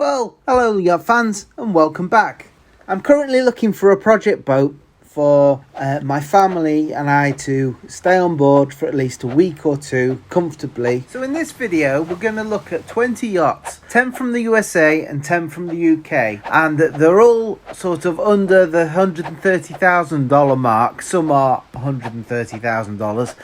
Well, hello yacht fans and welcome back. I'm currently looking for a project boat for my family and I to stay on board for at least a week or two comfortably. So in this video we're going to look at 20 yachts, 10 from the USA and 10 from the UK, and they're all sort of under the $130,000 mark. Some are $130,000.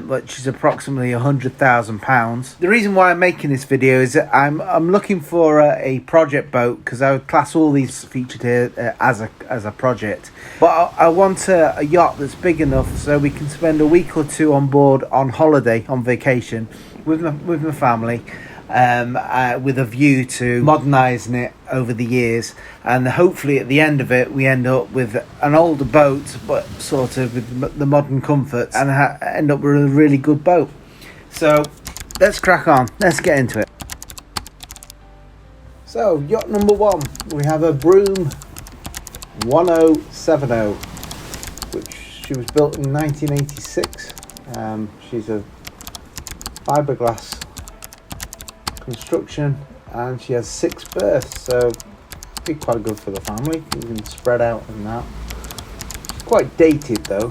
Which is approximately £100,000. The reason why I'm making this video is that I'm looking for a project boat, because I would class all these featured here as a project. But I want a yacht that's big enough so we can spend a week or two on board on holiday, on vacation with my family. With a view to modernising it over the years, and hopefully at the end of it we end up with an older boat but sort of with the modern comforts, and end up with a really good boat. So let's crack on, let's get into it. So yacht number one, we have a Broom 1070, which she was built in 1986. She's a fiberglass construction and she has 6 berths, so be quite good for the family. You can spread out and that. She's quite dated though.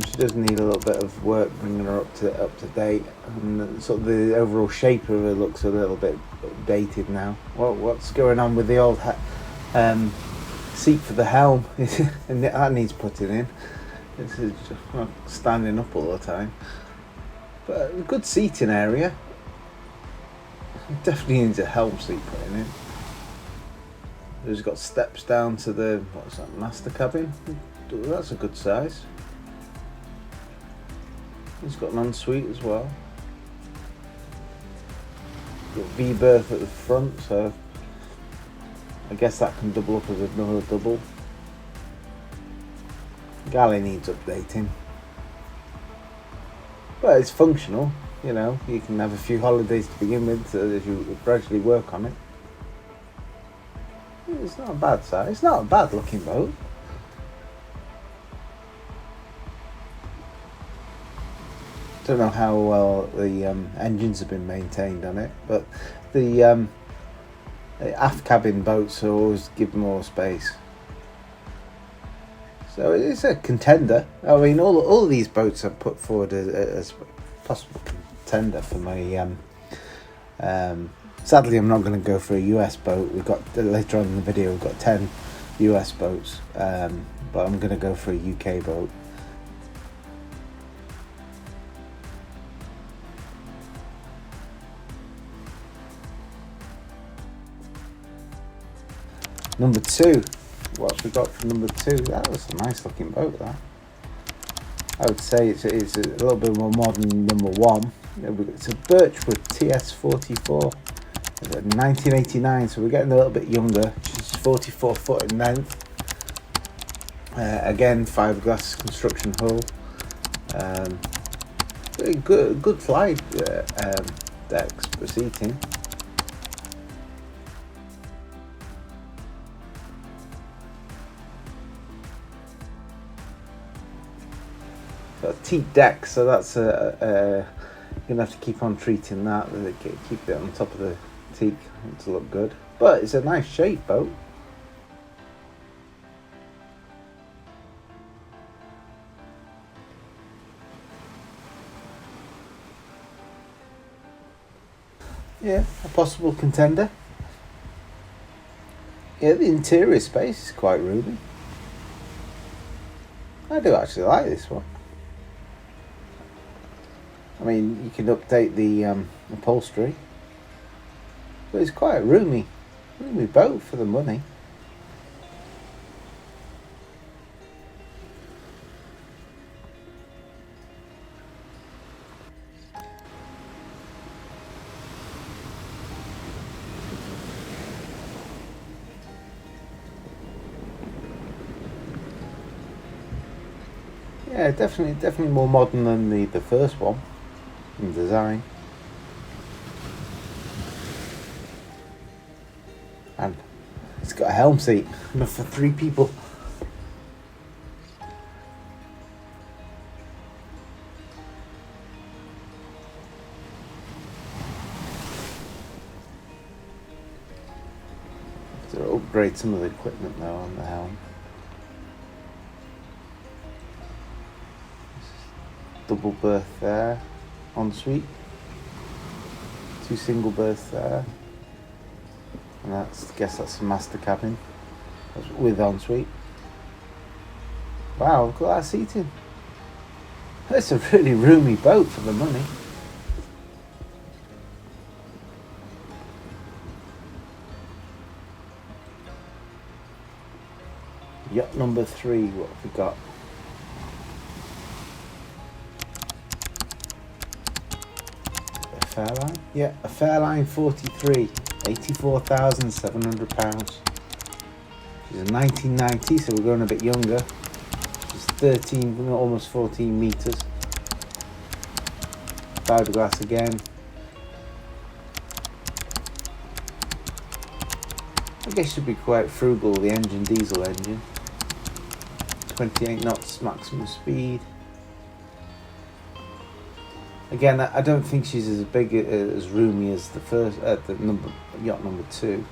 She does need a little bit of work bringing her up to date, and sort of the overall shape of her looks a little bit dated now. What's going on with the old seat for the helm? And that needs putting in. This is just standing up all the time, but a good seating area. Definitely needs a helm seat putting in. It's got steps down to the, what's that, master cabin. That's a good size. It's got an ensuite as well. Got V-berth at the front, so I guess that can double up as another double. Galley needs updating, but it's functional. You know, you can have a few holidays to begin with as you gradually work on it. It's not a bad size. It's not a bad looking boat. Don't know how well the engines have been maintained on it, but the aft cabin boats always give more space. So it's a contender. I mean, all of these boats are put forward as possible contender for my sadly I'm not going to go for a US boat. We've got later on in the video we've got 10 US boats, but I'm going to go for a UK boat. Number 2, what we got for number 2? That was a nice looking boat, that. I would say it's a little bit more modern than number 1. It's a Birchwood TS44, 1989, so we're getting a little bit younger. She's 44 foot in length. Again, fiberglass construction hull. Good slide decks for seating. Got a teak deck, so that's you're gonna have to keep on treating that. Keep it on top of the teak to look good. But it's a nice shape boat. Yeah, a possible contender. Yeah, the interior space is quite roomy. I do actually like this one. I mean, you can update the upholstery, but it's quite a roomy boat for the money. Yeah, definitely more modern than the first one in design. And it's got a helm seat, enough for 3 people. to upgrade some of the equipment though on the helm. Double berth there, ensuite. 2 single berths there. And I guess that's the master cabin with ensuite. Wow, look at that seating. It's a really roomy boat for the money. Yacht number 3, what have we got? A Fairline? Yeah, a Fairline 43, £84,700. She's a 1990, so we're going a bit younger. She's 13, almost 14 metres. Fiberglass again. I guess she'd be quite frugal, the engine, diesel engine. 28 knots maximum speed. Again, I don't think she's as big, as roomy as the first, yacht number 2.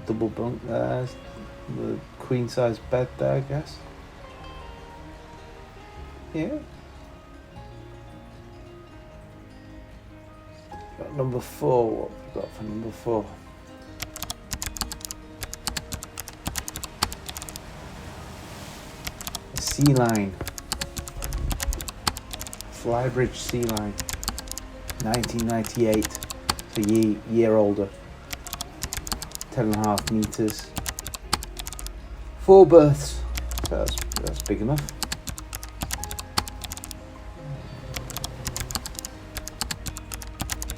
Double bunk there, the queen size bed there, I guess. Yeah. Got number 4. What have we got for number 4? Sea Line. Flybridge Sea Line. 1998. It's a year older. 10.5 meters. 4 berths. So that's big enough.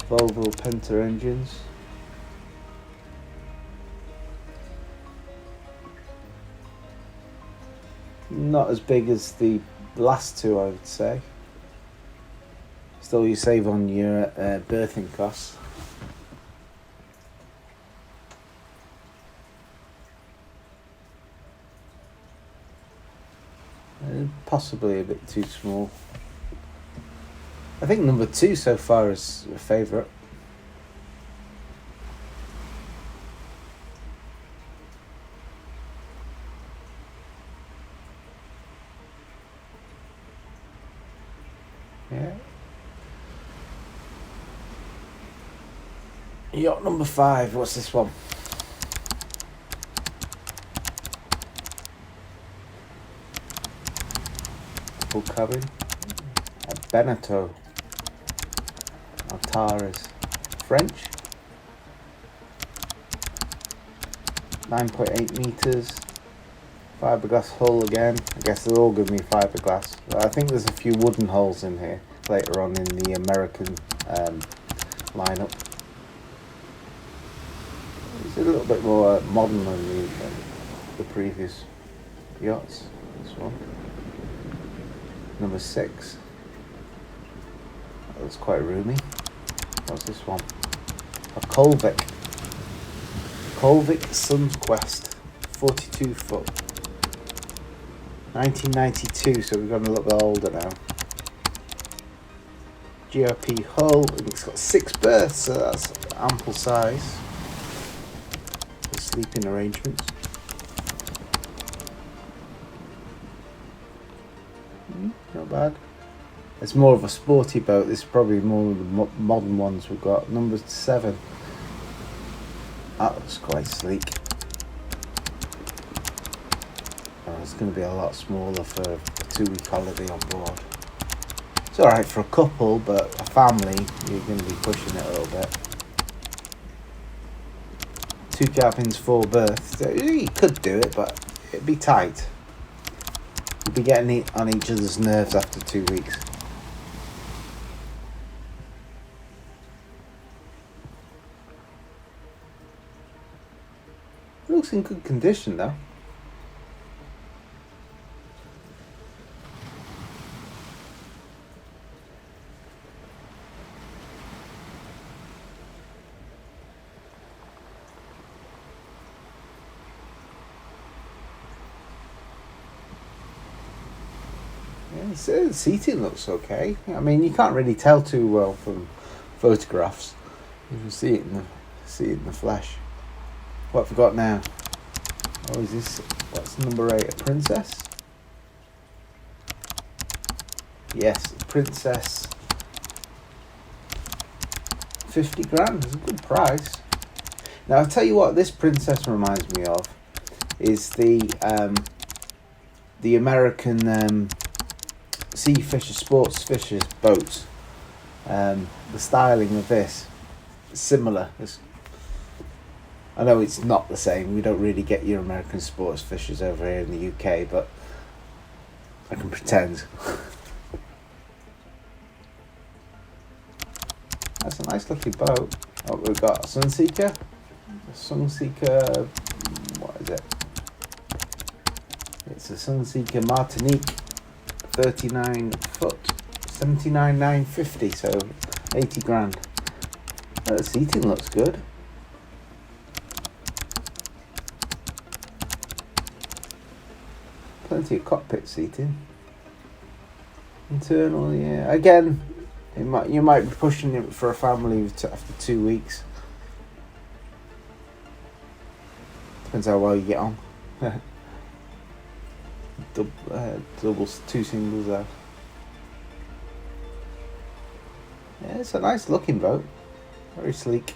Volvo Penta engines. Not as big as the last 2, I would say. Still, you save on your berthing costs. Possibly a bit too small. I think number 2 so far is a favourite. Yeah. Yacht number 5, what's this one? Full cabin. A Beneteau. Altares. French. 9.8 meters. Fiberglass hull again. I guess they're all going to be fiberglass. But I think there's a few wooden hulls in here later on in the American lineup. It's a little bit more modern than the previous yachts. This one. Number 6. That's quite roomy. What's this one? A Colvik. Colvik Sun's Quest. 42 foot. 1992, so we've gone a little bit older now. GRP hull, and it's got 6 berths, so that's ample size for sleeping arrangements. Not bad. It's more of a sporty boat. This is probably more of the modern ones we've got. Number 7. That looks quite sleek. Oh, it's going to be a lot smaller for a 2-week holiday on board. It's alright for a couple, but a family, you're going to be pushing it a little bit. 2 cabins, 4 berths. You could do it, but it'd be tight. You'd be getting on each other's nerves after 2 weeks. It looks in good condition though. The seating looks okay. I mean, you can't really tell too well from photographs. You can see it in the flesh. What have I got now? Oh, is this, what's number 8? A Princess? Yes, Princess. 50 grand is a good price. Now I'll tell you what this Princess reminds me of is the American sea fisher, sports fishers boats. The styling of this is similar. I know it's not the same. We don't really get your American sports fishers over here in the UK, but I can pretend. That's a nice looking boat. Oh, we've got a Sunseeker. Sunseeker, what is it? It's a Sunseeker Martinique, 39 foot, 79,950, so 80 grand. The seating looks good. Plenty of cockpit seating. Internal, yeah. Again, you might be pushing it for a family after 2 weeks. Depends how well you get on. Doubles, 2 singles there. Yeah, it's a nice looking boat. Very sleek.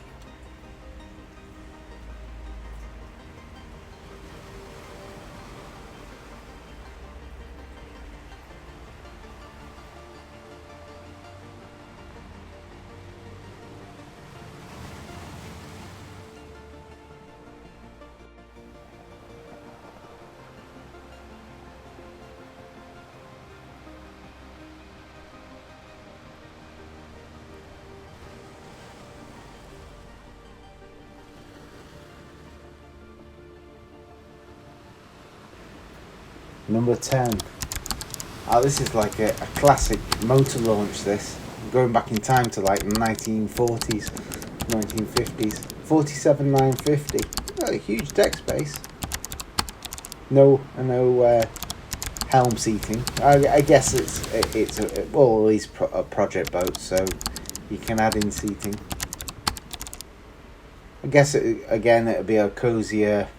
Number 10. Oh, this is like a classic motor launch, this. Going back in time to like the 1940s, 1950s. 47,950. Oh, a huge deck space. No helm seating. I guess it's all these project boats, so you can add in seating. I guess it'll be a cozier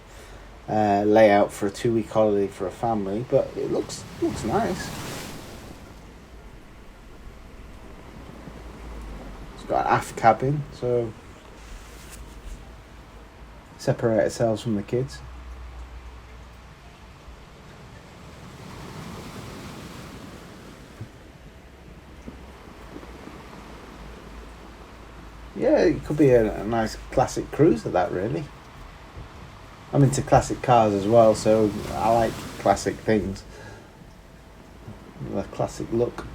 layout for a 2-week holiday for a family, but it looks nice. It's got an aft cabin, so separate ourselves from the kids. Yeah, it could be a nice classic cruiser, that really. I'm into classic cars as well, so I like classic things. The classic look.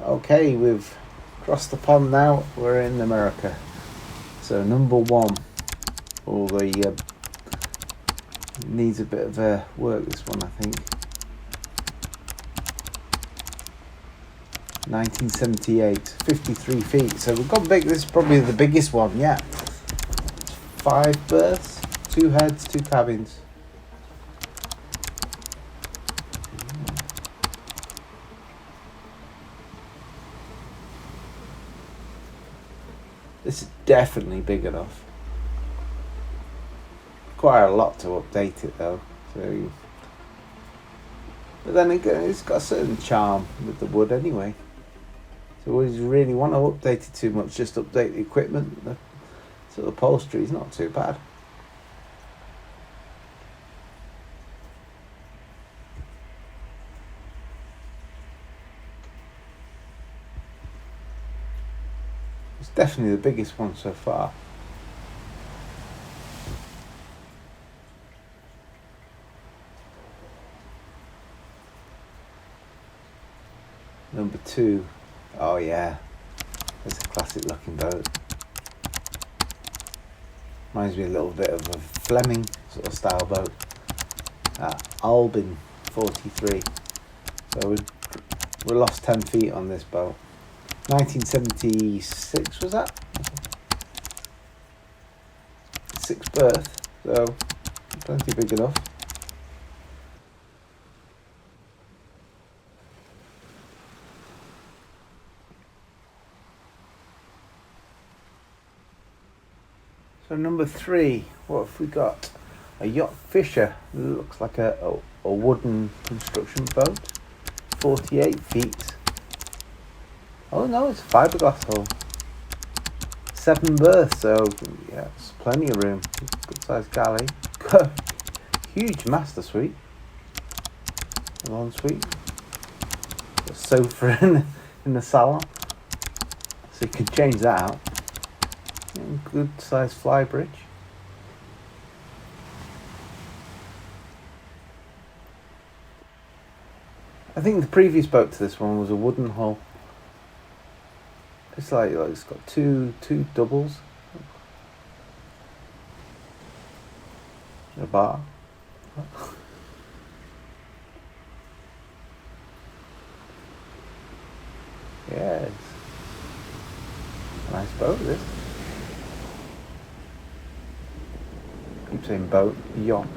Okay, we've crossed the pond now. We're in America. So number 1. Oh, needs a bit of work, this one, I think. 1978, 53 feet. So we've got big. This is probably the biggest one yet. 5 berths, 2 heads, 2 cabins. This is definitely big enough. Quite a lot to update it though. So, but then again, it's got a certain charm with the wood anyway. So if you really want to update it too much, just update the equipment. The sort of upholstery is not too bad. It's definitely the biggest one so far. Number 2. Oh yeah, it's a classic looking boat. Reminds me a little bit of a Fleming sort of style boat. Albin 43. So we lost 10 feet on this boat. 1976 was that? 6 berth, so plenty big enough. So number 3, what have we got? A yacht fisher. It looks like a wooden construction boat. 48 feet. Oh no, it's a fiberglass hull. 7 berths, so yeah, it's plenty of room. Good sized galley. Huge master suite. An ensuite. A sofa in the salon. So you can change that out. And good sized fly bridge. I think the previous boat to this one was a wooden hull. It's like it's got two doubles. A bar. Yeah, it's a nice boat, this. Keep saying boat, yacht.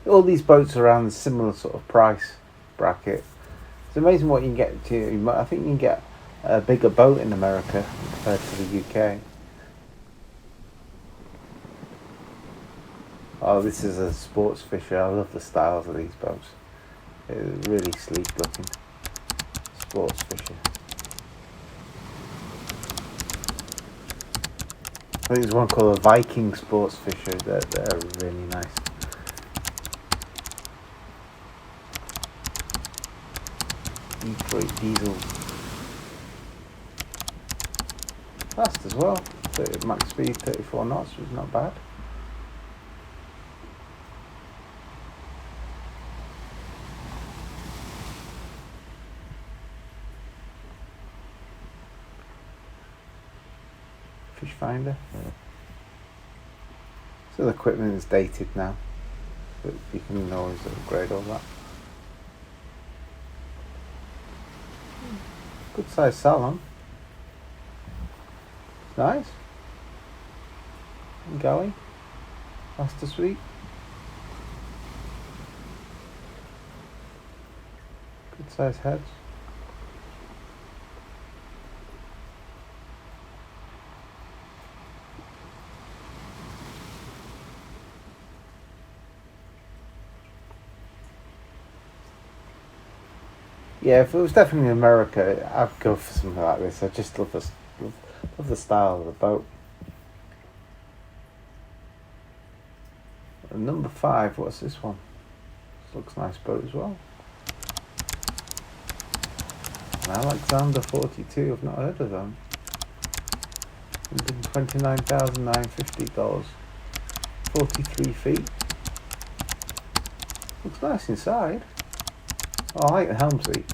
All these boats are around a similar sort of price bracket. It's amazing what you can get to. I think you can get a bigger boat in America compared to the UK. Oh, this is a sports fisher. I love the styles of these boats. It's really sleek looking. Sports fisher. I think there's one called a Viking sports fisher. They're really nice. Detroit diesel. Fast as well. Max speed 34 knots, which is not bad. Fish finder. So the equipment is dated now, but you can always upgrade all that. Good sized salon. Nice. And galley. Master suite. Good sized heads. Yeah, if it was definitely in America, I'd go for something like this. I just love the style of the boat. And number 5, what's this one? This looks nice boat as well. An Alexander 42, I've not heard of them. $129,950. 43 feet. Looks nice inside. Oh, I like the helm seat.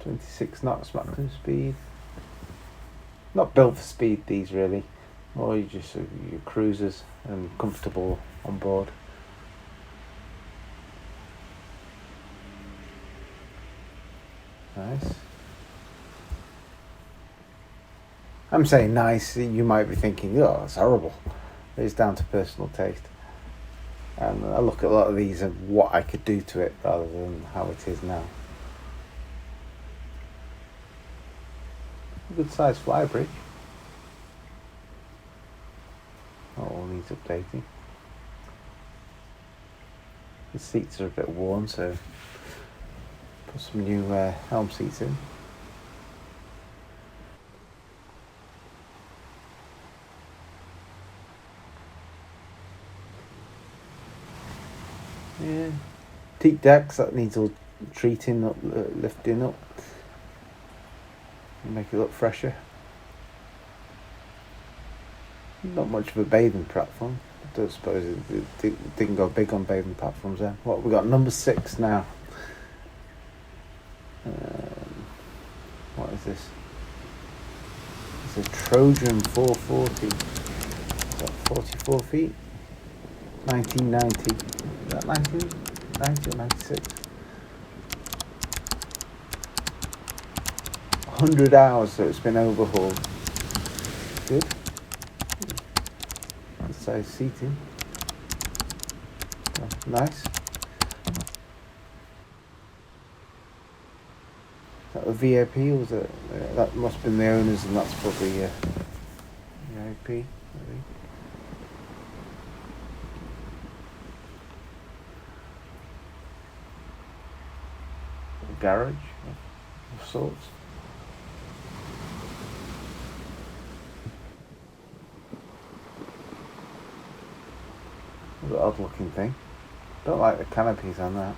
.26 knots maximum speed. Not built for speed, these really. Or you just your cruisers and comfortable on board. Nice. I'm saying nice, you might be thinking, oh, it's horrible. It's down to personal taste. And I look at a lot of these and what I could do to it rather than how it is now. A good sized fly bridge. All needs updating. The seats are a bit worn, so put some new helm seats in. Yeah, teak decks that needs all treating up, lifting up, make it look fresher. Not much of a bathing platform. I don't suppose it didn't go big on bathing platforms then. What we got? Number 6 now. What is this? It's a Trojan 440. Is that 44 feet? 1990. Is that 1990 or 96? 100 hours, so it's been overhauled. Good. Good size seating. Oh, nice. Is that a VIP or was it? That must have been the owners, and that's probably VIP. Maybe. A garage of sorts. A bit odd looking thing. Don't like the canopies on that.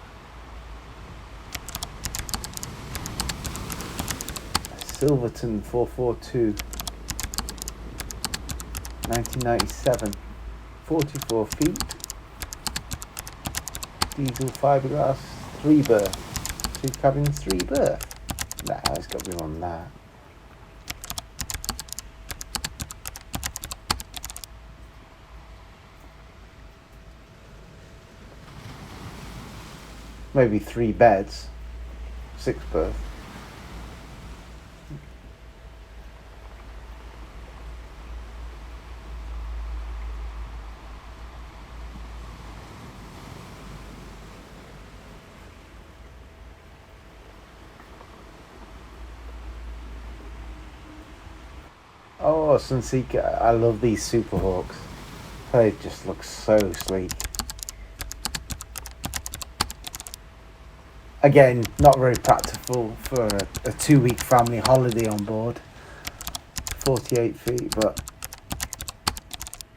Silverton 442, 1997, 44 feet, diesel fiberglass, 3 berth, 2 cabins, 3 berth. Nah, it's got to be more than that. Maybe 3 beds, 6 berth. Oh, Sunseeker, I love these Super Hawks. They just look so sleek. Again, not very practical for a 2-week family holiday on board. 48 feet, but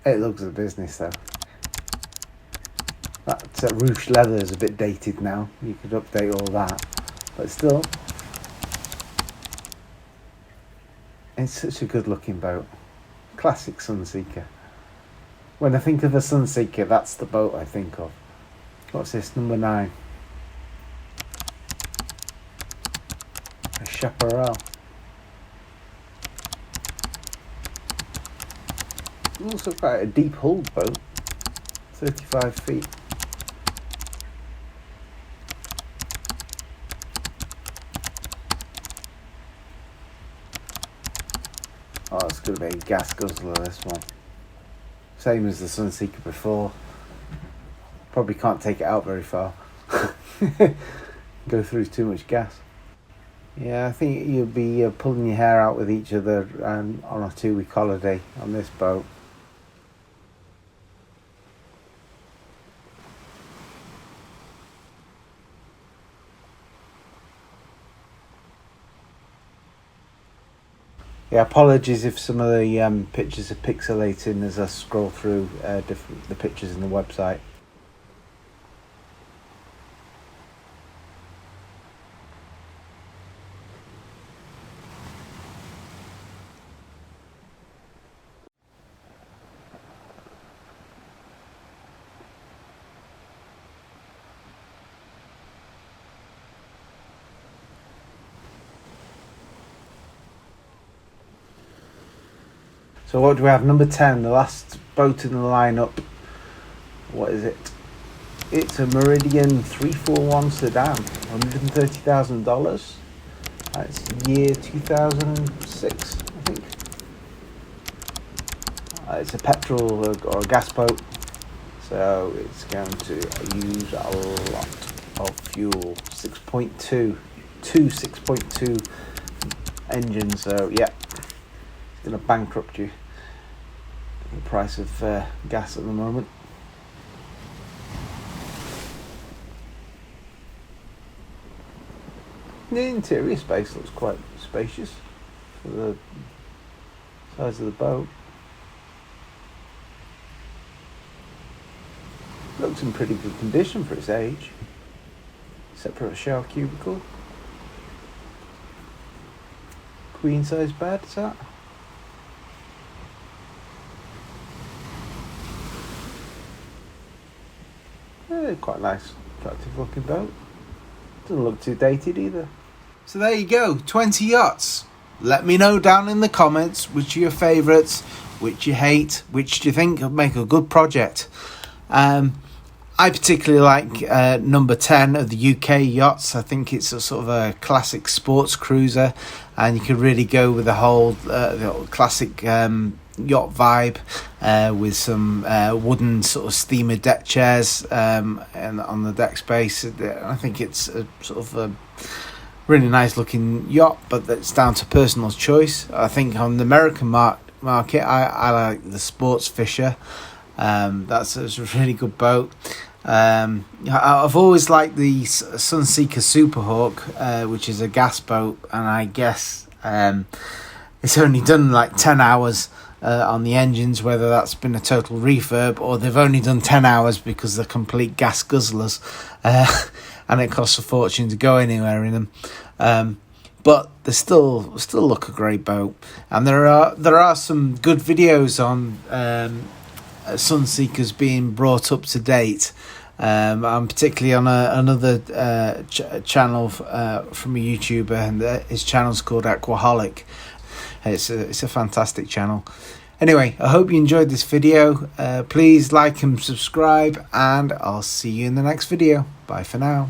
it looks a business though. That ruched leather is a bit dated now. You could update all that, but still, it's such a good looking boat. Classic Sunseeker. When I think of a Sunseeker, that's the boat I think of. What's this, number 9? A Chaparral. Also quite a deep hulled boat. 35 feet. Oh, it's going to be a gas guzzler, this one. Same as the Sunseeker before. Probably can't take it out very far. Go through too much gas. Yeah, I think you'll be pulling your hair out with each other on a 2-week holiday on this boat. Yeah, apologies if some of the pictures are pixelating as I scroll through the pictures in the website. So what do we have? Number 10, the last boat in the lineup. What is it? It's a Meridian 341 sedan, $130,000. It's year 2006, I think. It's a petrol or a gas boat, so it's going to use a lot of fuel. 6.2 engines, so yeah. Going to bankrupt you. The price of gas at the moment. The interior space looks quite spacious for the size of the boat. Looks in pretty good condition for its age. Separate shower cubicle. Queen size bed, is that? Yeah, quite nice, attractive looking boat. Doesn't look too dated either. So there you go, 20 yachts. Let me know down in the comments which are your favourites, which you hate, which do you think would make a good project. I particularly like number 10 of the UK yachts. I think it's a sort of a classic sports cruiser, and you can really go with the whole classic yacht vibe with some wooden sort of steamer deck chairs and on the deck space. I think it's a sort of a really nice looking yacht, but that's down to personal choice. I think on the American market, I like the Sports Fisher. That's a really good boat. I've always liked the Sunseeker Superhawk, which is a gas boat, and I guess it's only done like 10 hours on the engines, whether that's been a total refurb or they've only done 10 hours because they're complete gas guzzlers, and it costs a fortune to go anywhere in them. But they still look a great boat, and there are some good videos on Sunseekers being brought up to date. I'm particularly on another channel from a YouTuber, and his channel's called Aquaholic. It's a fantastic channel. Anyway, I hope you enjoyed this video. Please like and subscribe, and I'll see you in the next video. Bye for now.